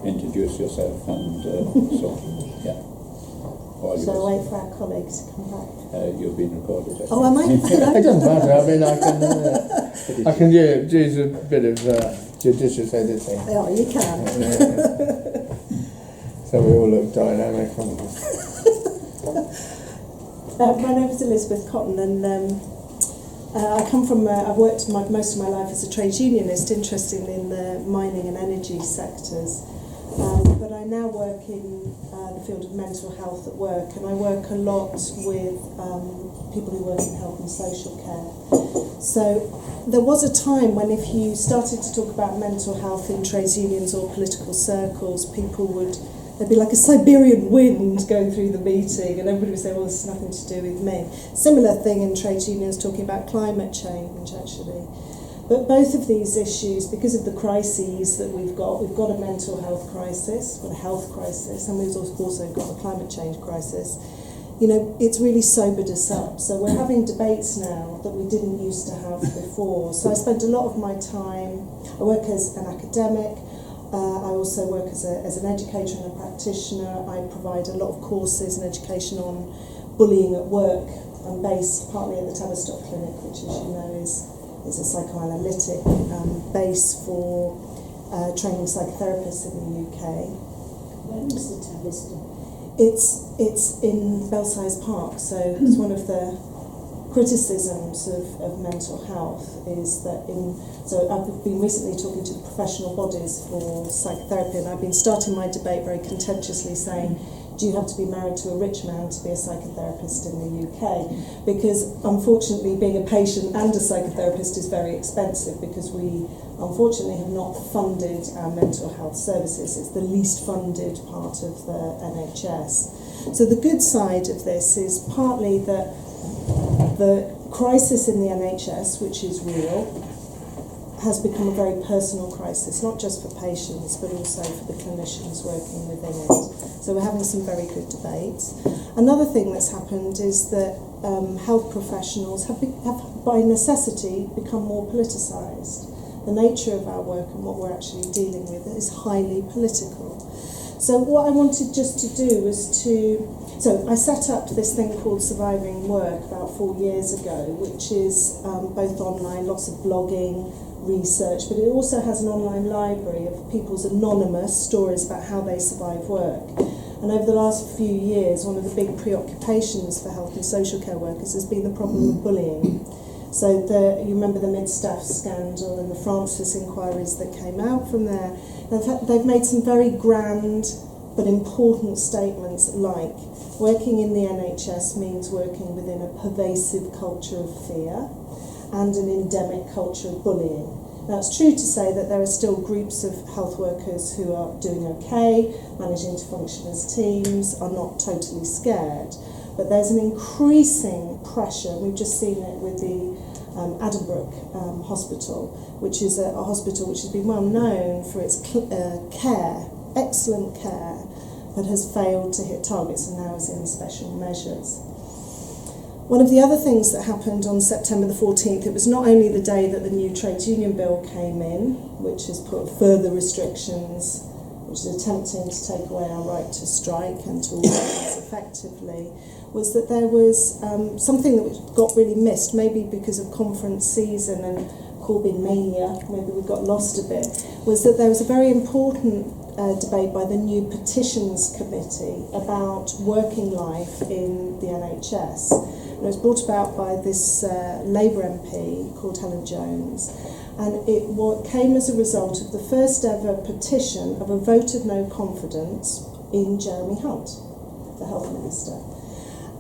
introduce yourself and so yeah. Shall I wait for our colleagues to come back? You've been recorded. I Oh, am I? It doesn't matter. I mean, I can use a bit of judicious editing. Oh, you can. So we all look dynamic. My name is Elizabeth Cotton, and I come from. I've worked most of my life as a trade unionist, interestingly in the mining and energy sectors. But I now work in the field of mental health at work, and I work a lot with people who work in health and social care. So there was a time when if you started to talk about mental health in trades unions or political circles, there'd be like a Siberian wind going through the meeting, and everybody would say, well, this has nothing to do with me. Similar thing in trades unions talking about climate change, actually. But both of these issues, because of the crises that we've got a mental health crisis, we've got a health crisis, and we've also got a climate change crisis. You know, it's really sobered us up. So we're having debates now that we didn't used to have before. So I spend a lot of my time, I work as an academic, I also work as an educator and a practitioner. I provide a lot of courses and education on bullying at work. I'm based partly at the Tavistock Clinic, which, as you know, is a psychoanalytic base for training psychotherapists in the UK. Where is the Tavistock? It's in Belsize Park, so it's one of the criticisms of mental health is that so I've been recently talking to the professional bodies for psychotherapy, and I've been starting my debate very contentiously saying, do you have to be married to a rich man to be a psychotherapist in the UK? Because unfortunately being a patient and a psychotherapist is very expensive, because we unfortunately have not funded our mental health services. It's the least funded part of the NHS. So the good side of this is partly that the crisis in the NHS, which is real, has become a very personal crisis, not just for patients, but also for the clinicians working within it. So we're having some very good debates. Another thing that's happened is that health professionals have by necessity become more politicised. The nature of our work and what we're actually dealing with is highly political. So what I wanted just to do was so I set up this thing called Surviving Work about 4 years ago, which is both online, lots of blogging, research, but it also has an online library of people's anonymous stories about how they survive work. And over the last few years, one of the big preoccupations for health and social care workers has been the problem of bullying. So you remember the Midstaff scandal and the Francis inquiries that came out from there. And in fact, they've made some very grand but important statements like, working in the NHS means working within a pervasive culture of fear and an endemic culture of bullying. Now, it's true to say that there are still groups of health workers who are doing okay, managing to function as teams, are not totally scared, but there's an increasing pressure. We've just seen it with the Addenbrooke Hospital, which is a hospital which has been well known for its care, excellent care, but has failed to hit targets and now is in special measures. One of the other things that happened on September the 14th, it was not only the day that the new trades union bill came in, which has put further restrictions, which is attempting to take away our right to strike and to organise effectively, was that there was something that got really missed, maybe because of conference season and Corbyn mania, maybe we got lost a bit, was that there was a very important debate by the new petitions committee about working life in the NHS. And it was brought about by this Labour MP called Helen Jones, and it came as a result of the first ever petition of a vote of no confidence in Jeremy Hunt, the health minister.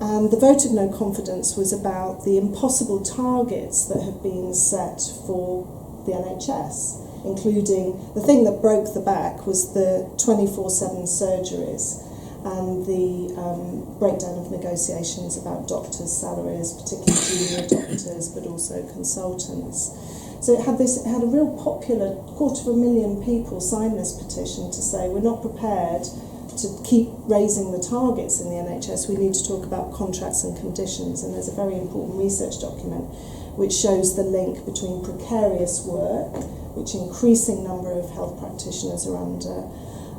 And the vote of no confidence was about the impossible targets that have been set for the NHS, including the thing that broke the back was the 24/7 surgeries and the breakdown of negotiations about doctors' salaries, particularly junior doctors, but also consultants. So it had a real popular 250,000 people sign this petition to say we're not prepared to keep raising the targets in the NHS. We need to talk about contracts and conditions, and there's a very important research document which shows the link between precarious work, which increasing number of health practitioners are under,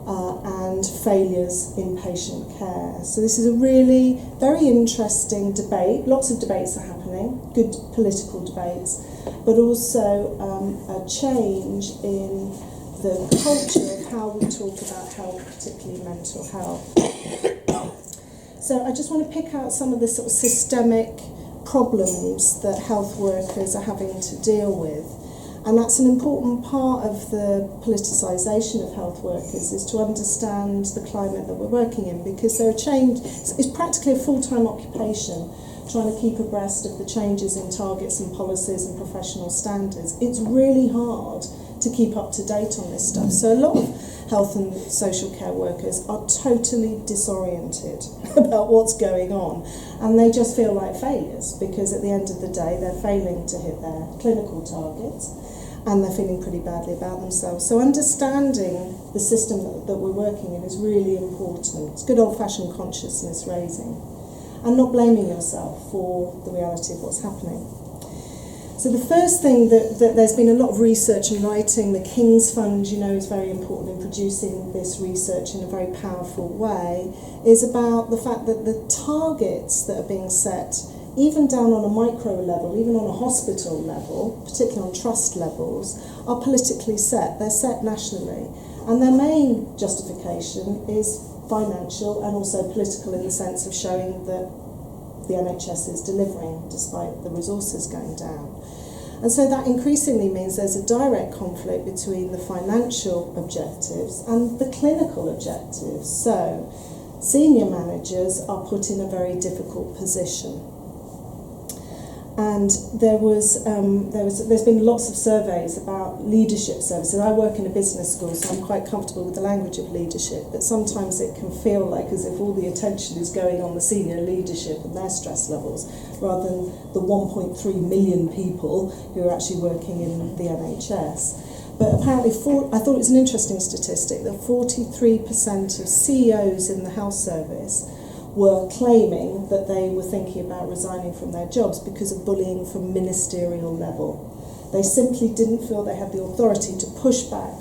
and failures in patient care. So this is a really very interesting debate. Lots of debates are happening, good political debates, but also a change in the culture of how we talk about health, particularly mental health. So I just want to pick out some of the sort of systemic problems that health workers are having to deal with. And that's an important part of the politicisation of health workers, is to understand the climate that we're working in, because there are it's practically a full-time occupation trying to keep abreast of the changes in targets and policies and professional standards. It's really hard to keep up to date on this stuff. So a lot of health and social care workers are totally disoriented about what's going on, and they just feel like failures, because at the end of the day they're failing to hit their clinical targets and they're feeling pretty badly about themselves. So understanding the system that we're working in is really important. It's good old-fashioned consciousness raising, and not blaming yourself for the reality of what's happening. So the first thing that there's been a lot of research and writing. The King's Fund, you know, is very important in producing this research in a very powerful way, is about the fact that the targets that are being set, even down on a micro level, even on a hospital level, particularly on trust levels, are politically set. They're set nationally. And their main justification is financial and also political, in the sense of showing that the NHS is delivering despite the resources going down. And so that increasingly means there's a direct conflict between the financial objectives and the clinical objectives. So senior managers are put in a very difficult position. And there's been lots of surveys about leadership services. I work in a business school, so I'm quite comfortable with the language of leadership, but sometimes it can feel like as if all the attention is going on the senior leadership and their stress levels, rather than the 1.3 million people who are actually working in the NHS. But apparently, I thought it was an interesting statistic that 43% of CEOs in the health service were claiming that they were thinking about resigning from their jobs because of bullying from ministerial level. They simply didn't feel they had the authority to push back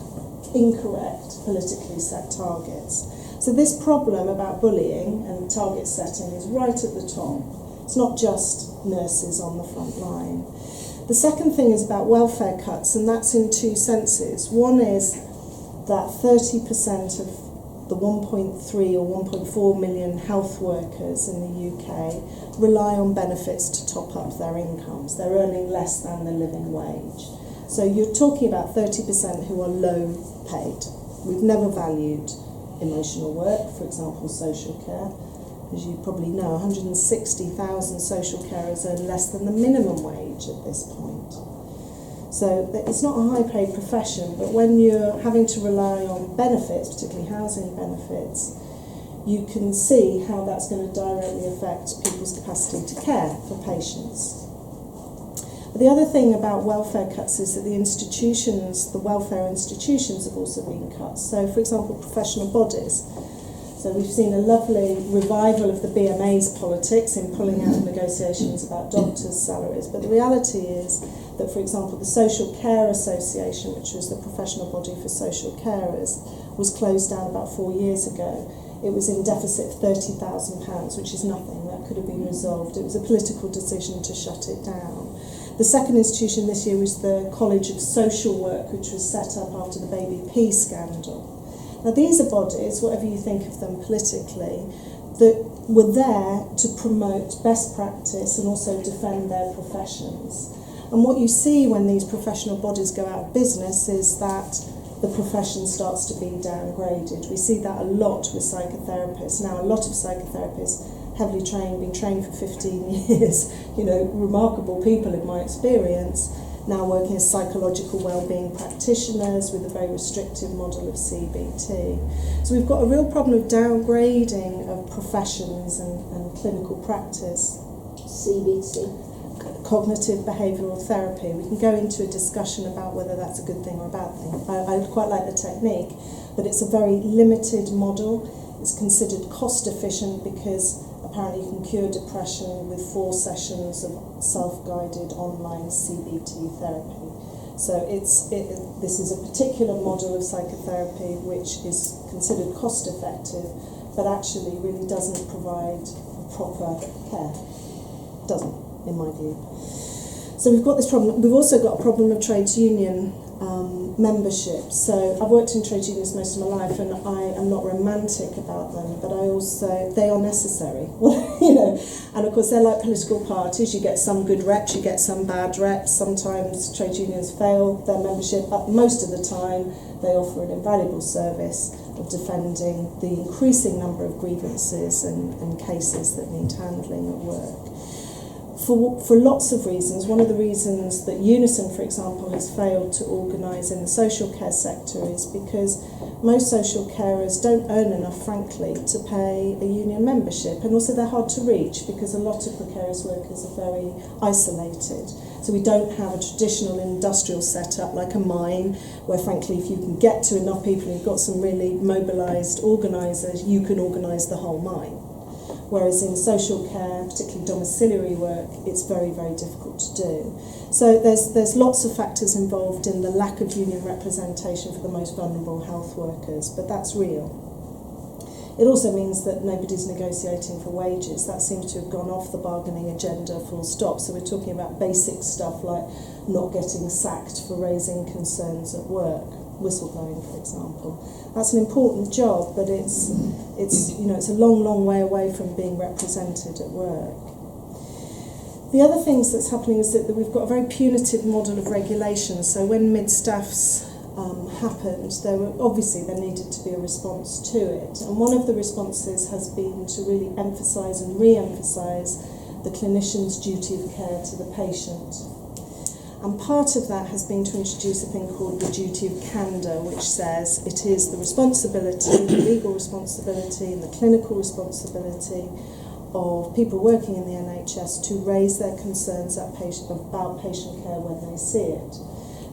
incorrect politically set targets. So this problem about bullying and target setting is right at the top. It's not just nurses on the front line. The second thing is about welfare cuts, and that's in two senses. One is that 30% of the 1.3 or 1.4 million health workers in the UK rely on benefits to top up their incomes. They're earning less than the living wage. So you're talking about 30% who are low paid. We've never valued emotional work, for example, social care. As you probably know, 160,000 social carers earn less than the minimum wage at this point. So it's not a high-paid profession, but when you're having to rely on benefits, particularly housing benefits, you can see how that's going to directly affect people's capacity to care for patients. But the other thing about welfare cuts is that the welfare institutions have also been cut. So, for example, professional bodies. So we've seen a lovely revival of the BMA's politics in pulling out of negotiations about doctors' salaries. But the reality is that, for example, the Social Care Association, which was the professional body for social carers, was closed down about 4 years ago. It was in deficit of £30,000, which is nothing. That could have been resolved. It was a political decision to shut it down. The second institution this year was the College of Social Work, which was set up after the Baby P scandal. Now, these are bodies, whatever you think of them politically, that were there to promote best practice and also defend their professions. And what you see when these professional bodies go out of business is that the profession starts to be downgraded. We see that a lot with psychotherapists. Now, a lot of psychotherapists, heavily trained, been trained for 15 years, remarkable people in my experience, now working as psychological wellbeing practitioners with a very restrictive model of CBT. So we've got a real problem of downgrading of professions and clinical practice. CBT. Cognitive behavioural therapy. We can go into a discussion about whether that's a good thing or a bad thing. I quite like the technique, but it's a very limited model. It's considered cost efficient because apparently you can cure depression with 4 sessions of self-guided online CBT therapy. So this is a particular model of psychotherapy which is considered cost effective, but actually really doesn't provide proper care. Doesn't, in my view. So we've got this problem. We've also got a problem of trades union membership. So I've worked in trade unions most of my life, and I am not romantic about them, but they are necessary. And of course they're like political parties. You get some good reps, you get some bad reps. Sometimes trade unions fail their membership, but most of the time they offer an invaluable service of defending the increasing number of grievances and cases that need handling at work. For lots of reasons. One of the reasons that Unison, for example, has failed to organise in the social care sector is because most social carers don't earn enough, frankly, to pay a union membership, and also they're hard to reach because a lot of precarious workers are very isolated. So we don't have a traditional industrial setup like a mine where, frankly, if you can get to enough people and you've got some really mobilised organisers, you can organise the whole mine. Whereas in social care, particularly domiciliary work, it's very, very difficult to do. So there's lots of factors involved in the lack of union representation for the most vulnerable health workers, but that's real. It also means that nobody's negotiating for wages. That seems to have gone off the bargaining agenda full stop. So we're talking about basic stuff like not getting sacked for raising concerns at work, whistleblowing, for example. That's an important job, but it's a long way away from being represented at work. The other things that's happening is that we've got a very punitive model of regulation. So when mid-staffs happened, there needed to be a response to it. And one of the responses has been to really emphasise and re-emphasise the clinician's duty of care to the patient. And part of that has been to introduce a thing called the duty of candour, which says it is the responsibility, the legal responsibility and the clinical responsibility of people working in the NHS to raise their concerns about patient care when they see it.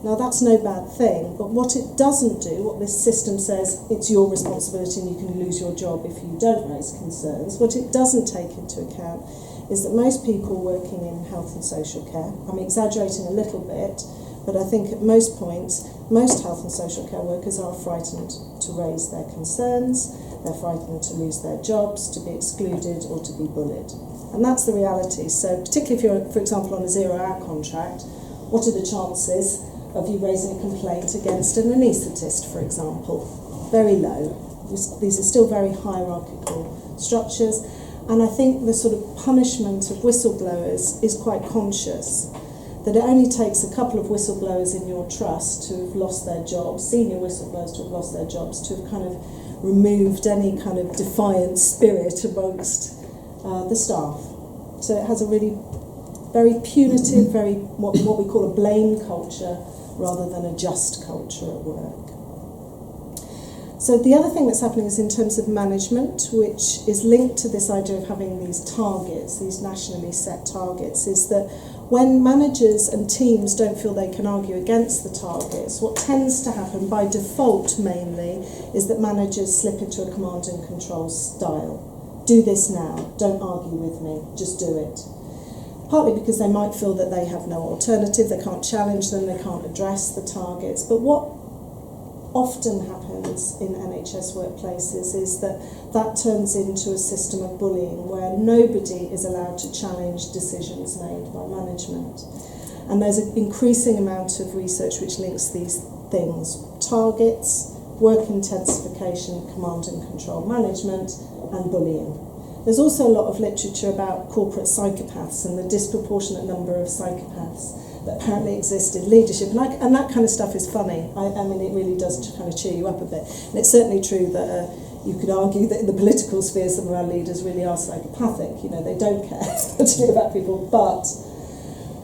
Now that's no bad thing, but what it doesn't do, what this system says, it's your responsibility and you can lose your job if you don't raise concerns, what it doesn't take into account is that most people working in health and social care, I'm exaggerating a little bit, but I think at most points, most health and social care workers are frightened to raise their concerns, they're frightened to lose their jobs, to be excluded or to be bullied. And that's the reality. So particularly if you're, for example, on a 0-hour contract, what are the chances of you raising a complaint against an anaesthetist, for example? Very low. These are still very hierarchical structures. And I think the sort of punishment of whistleblowers is quite conscious, that it only takes a couple of whistleblowers in your trust to have lost their jobs, senior whistleblowers to have lost their jobs, to have kind of removed any kind of defiant spirit amongst the staff. So it has a really very punitive, very what we call a blame culture rather than a just culture at work. So the other thing that's happening is in terms of management, which is linked to this idea of having these targets, these nationally set targets, is that when managers and teams don't feel they can argue against the targets, what tends to happen by default mainly is that managers slip into a command and control style. Do this now, don't argue with me, just do it. Partly because they might feel that they have no alternative, they can't challenge them, they can't address the targets. But what often happens in NHS workplaces is that turns into a system of bullying where nobody is allowed to challenge decisions made by management. And there's an increasing amount of research which links these things: targets, work intensification, command and control management, and bullying. There's also a lot of literature about corporate psychopaths and the disproportionate number of psychopaths that apparently exist in leadership. And that kind of stuff is funny. I mean, it really does kind of cheer you up a bit. And it's certainly true that you could argue that in the political sphere some of our leaders really are psychopathic. You know, they don't care particularly about people. But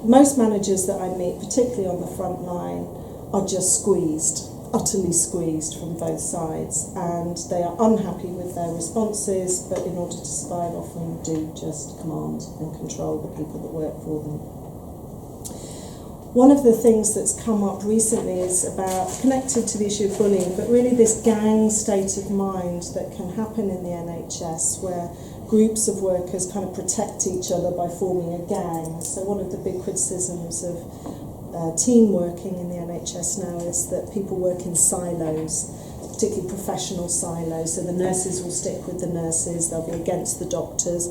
most managers that I meet, particularly on the front line, are just squeezed, utterly squeezed from both sides, and they are unhappy with their responses, but in order to survive often do just command and control the people that work for them. One of the things that's come up recently is about, connected to the issue of bullying, but really this gang state of mind that can happen in the NHS where groups of workers kind of protect each other by forming a gang. So one of the big criticisms of team working in the NHS now is that people work in silos, particularly professional silos. So the nurses will stick with the nurses, they'll be against the doctors.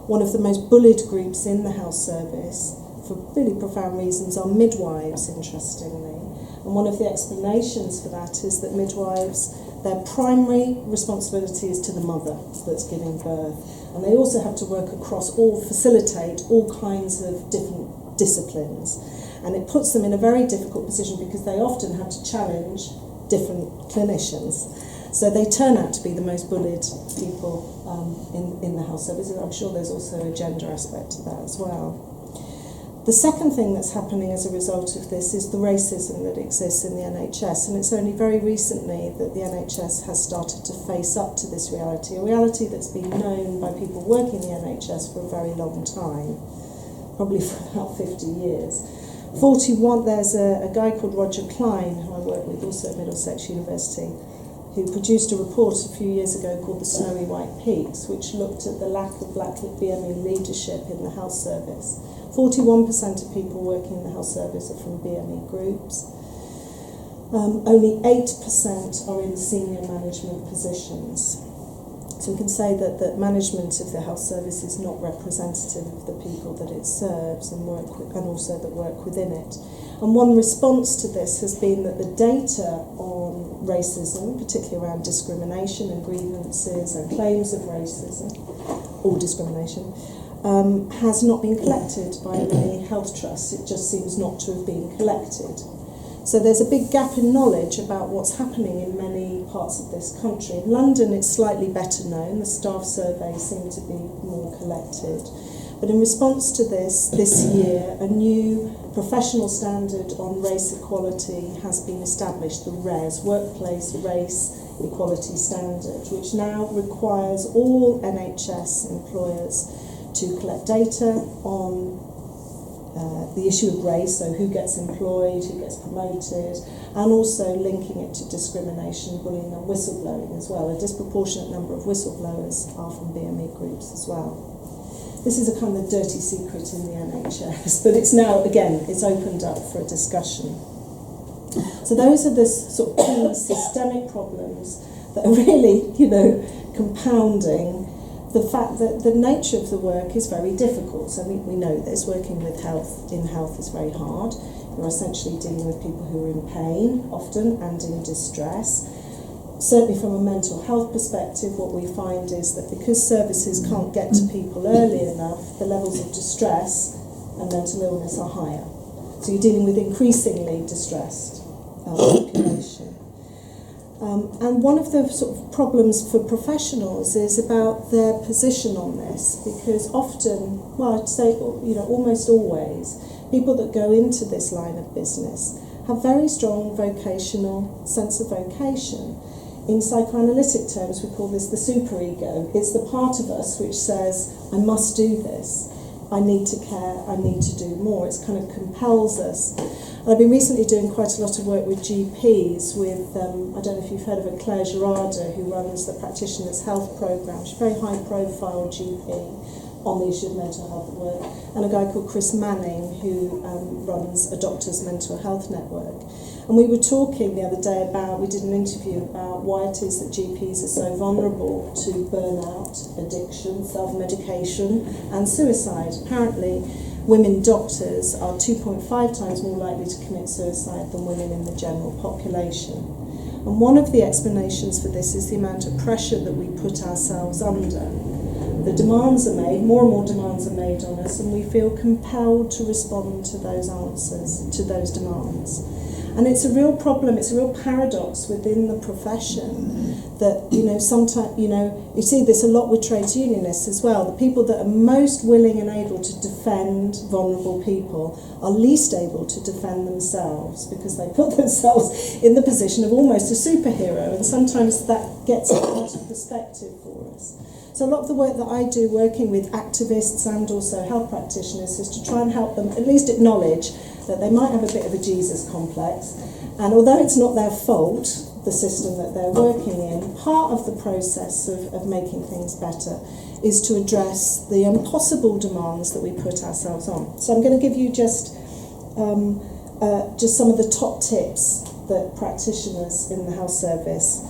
One of the most bullied groups in the health service, for really profound reasons, are midwives, interestingly. And one of the explanations for that is that midwives, their primary responsibility is to the mother that's giving birth. And they also have to work across facilitate all kinds of different disciplines. And it puts them in a very difficult position because they often have to challenge different clinicians. So they turn out to be the most bullied people in the health service. I'm sure there's also a gender aspect to that as well. The second thing that's happening as a result of this is the racism that exists in the NHS, and it's only very recently that the NHS has started to face up to this reality, a reality that's been known by people working in the NHS for a very long time, probably for about 50 years. There's a guy called Roger Klein, who I work with also at Middlesex University, who produced a report a few years ago called The Snowy White Peaks, which looked at the lack of black BME leadership in the health service. 41% of people working in the health service are from BME groups. Only 8% are in senior management positions. So we can say that management of the health service is not representative of the people that it serves and also that work within it. And one response to this has been that the data on racism, particularly around discrimination and grievances and claims of racism, or discrimination, has not been collected by many health trusts. It just seems not to have been collected. So there's a big gap in knowledge about what's happening in many parts of this country. In London it's slightly better known, the staff surveys seem to be more collected. But in response to this year, a new professional standard on race equality has been established, the RES, Workplace Race Equality Standard, which now requires all NHS employers to collect data on the issue of race, so who gets employed, who gets promoted, and also linking it to discrimination, bullying and whistleblowing as well. A disproportionate number of whistleblowers are from BME groups as well. This is a kind of dirty secret in the NHS, but it's now, again, it's opened up for a discussion. So those are the sort of key systemic problems that are really, compounding the fact that the nature of the work is very difficult. So we know this, working with health is very hard. You're essentially dealing with people who are in pain often and in distress. Certainly from a mental health perspective, what we find is that because services can't get to people early enough, the levels of distress and mental illness are higher. So you're dealing with increasingly distressed population. And one of the sort of problems for professionals is about their position on this, because often, I'd say, almost always, people that go into this line of business have very strong vocational sense of vocation. In psychoanalytic terms, we call this the superego. It's the part of us which says, I must do this, I need to care, I need to do more. It kind of compels us. And I've been recently doing quite a lot of work with GPs with, I don't know if you've heard of a Claire Gerarda, who runs the Practitioners Health Programme. She's a very high profile GP on the issue of mental health at work. And a guy called Chris Manning, who runs a Doctors' Mental Health Network. And we were talking the other day we did an interview about why it is that GPs are so vulnerable to burnout, addiction, self-medication and suicide. Apparently, women doctors are 2.5 times more likely to commit suicide than women in the general population. And one of the explanations for this is the amount of pressure that we put ourselves under. The demands are made, more and more demands are made on us, and we feel compelled to respond to those answers, to those demands. And it's a real problem, it's a real paradox within the profession that, sometimes, you see this a lot with trades unionists as well. The people that are most willing and able to defend vulnerable people are least able to defend themselves because they put themselves in the position of almost a superhero, and sometimes that gets out of perspective for us. So a lot of the work that I do working with activists and also health practitioners is to try and help them at least acknowledge that they might have a bit of a Jesus complex, and although it's not their fault, the system that they're working in, part of the process of making things better is to address the impossible demands that we put ourselves on. So I'm going to give you just a just some of the top tips that practitioners in the health service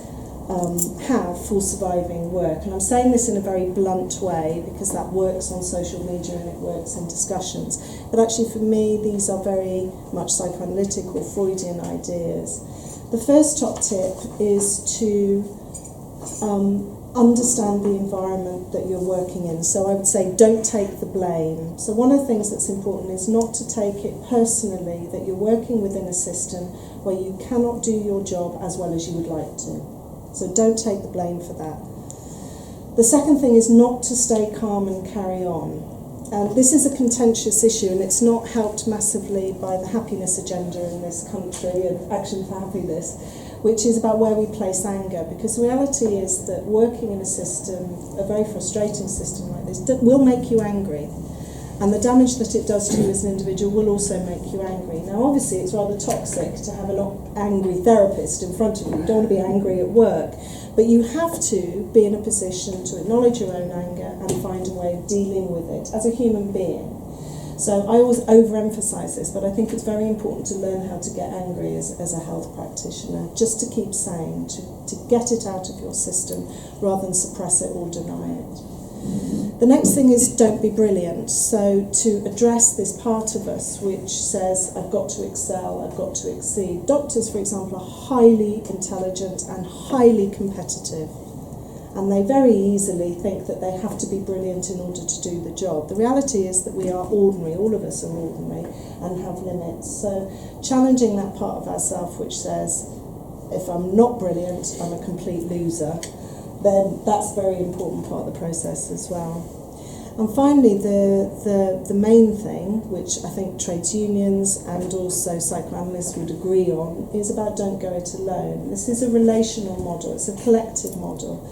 have for surviving work. And I'm saying this in a very blunt way because that works on social media and it works in discussions. But actually for me, these are very much psychoanalytic or Freudian ideas. The first top tip is to understand the environment that you're working in. So I would say don't take the blame. So one of the things that's important is not to take it personally that you're working within a system where you cannot do your job as well as you would like to. So don't take the blame for that. The second thing is not to stay calm and carry on. And this is a contentious issue, and it's not helped massively by the happiness agenda in this country and Action for Happiness, which is about where we place anger. Because the reality is that working in a system, a very frustrating system like this, will make you angry. And the damage that it does to you as an individual will also make you angry. Now, obviously, it's rather toxic to have an angry therapist in front of you. You don't want to be angry at work. But you have to be in a position to acknowledge your own anger and find a way of dealing with it as a human being. So I always overemphasise this, but I think it's very important to learn how to get angry as a health practitioner, just to keep sane, to get it out of your system rather than suppress it or deny it. The next thing is don't be brilliant. So to address this part of us which says, I've got to excel, I've got to exceed. Doctors, for example, are highly intelligent and highly competitive. And they very easily think that they have to be brilliant in order to do the job. The reality is that we are ordinary, all of us are ordinary and have limits. So challenging that part of ourselves which says, if I'm not brilliant, I'm a complete loser, then that's a very important part of the process as well. And finally, the main thing, which I think trades unions and also psychoanalysts would agree on, is about don't go it alone. This is a relational model, it's a collective model.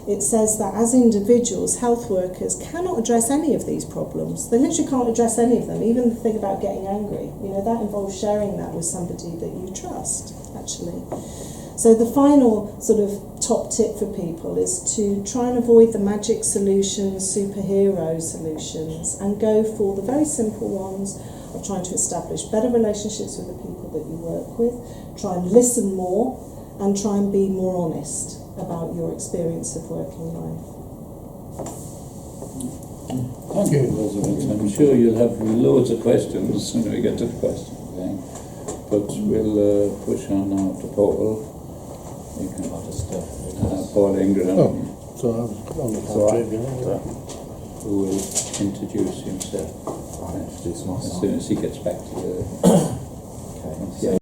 It says that as individuals, health workers cannot address any of these problems. They literally can't address any of them, even the thing about getting angry. You know, that involves sharing that with somebody that you trust, actually. So the final sort of top tip for people is to try and avoid the magic solutions, superhero solutions, and go for the very simple ones of trying to establish better relationships with the people that you work with, try and listen more, and try and be more honest about your experience of working life. Thank you, Elizabeth. I'm sure you'll have loads of questions when we get to the question thing. But we'll push on now to Paul. You can Paul Ingram, So I was on the who will introduce himself I'll introduce myself. as soon as he gets back to the Okay.